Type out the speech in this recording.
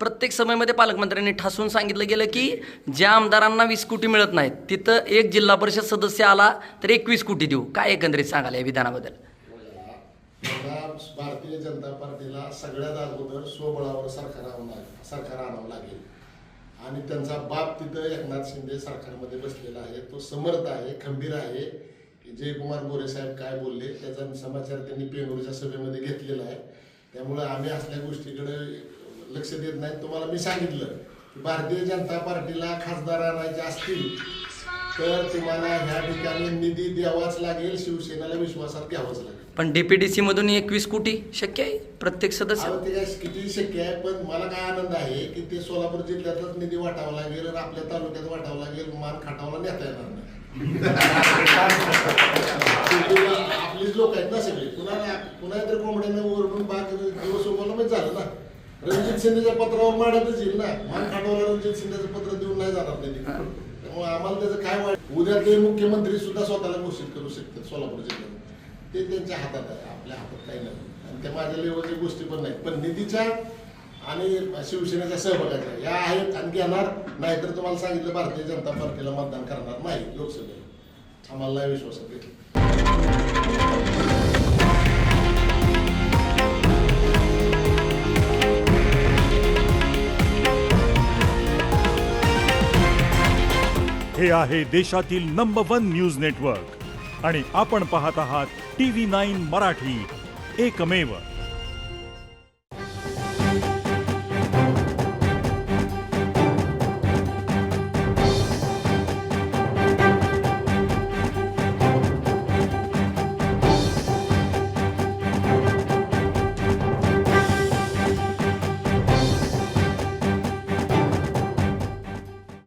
प्रत्येक सभेमध्ये पालकमंत्र्यांनी ठासून सांगितलं गेलं की ज्या आमदारांना 20 कोटी मिळत नाहीत तिथं एक जिल्हा परिषद सदस्य आला तर 21 कोटी देऊ. काय एकंदरीत सांगाल या विधानाबद्दल? भारतीय जनता पार्टीला सगळ्यात अगोदर स्वबळावर सरकार आणावं लागेल आणि त्यांचा बाप तिथं एकनाथ शिंदे सरकारमध्ये बसलेला आहे. तो समर्थ आहे, खंबीर आहे. जयकुमार गोरे साहेब काय बोलले त्याचा समाचार त्यांनी पेनूरच्या सभेमध्ये घेतलेला आहे. त्यामुळे आम्ही असल्या गोष्टीकडे लक्ष देत नाही. तुम्हाला मी सांगितलं की भारतीय जनता पार्टीला खासदार आणायचे असतील तर तुम्हाला ह्या ठिकाणी निधी द्यावाच लागेल, शिवसेनेला विश्वासात घ्यावंच लागेल. पण डीपीडीसी मधून 21 कोटी शक्य आहे प्रत्येक सदस्य? ते काय किती शक्य आहे, पण मला काय आनंद आहे की ते सोलापूर जिल्ह्यातच निधी वाटावा लागेल आणि आपल्या तालुक्यात वाटावं लागेल. मान खाटावला नेता येणार नाही. आपलीच लोक आहेत ना सगळे. पुन्हा तर कोंबड्यांना ओरडून बाग दिवस उगवलं म्हणजे झालं ना. रणजित शिंदेच्या पत्रावर माडतच येईल ना. मान खाटावला रणजित शिंदेचं पत्र देऊन नाही जाणार त्यांनी. त्यामुळे आम्हाला त्याचं काय वाईट. उद्या ते मुख्यमंत्री सुद्धा स्वतःला घोषित करू शकतात सोलापूर जिल्ह्यात. ते त्यांच्या हातात आहे, आपल्या हातात काही नाही. आणि त्या माझ्या लेवलच्या गोष्टी पण नाहीत. पण निधीच्या आणि शिवसेनेच्या सहभागाच्या या आहेत आणि घेणार नाही तर तुम्हाला सांगितलं भारतीय जनता पार्टीला मतदान करणार नाही लोकसभेला. आम्हाला नाही विश्वासात घेतलं. हे आहे देशातील नंबर 1 न्यूज नेटवर्क आणि आपण पाहत आहात TV9 मराठी, एकमेव.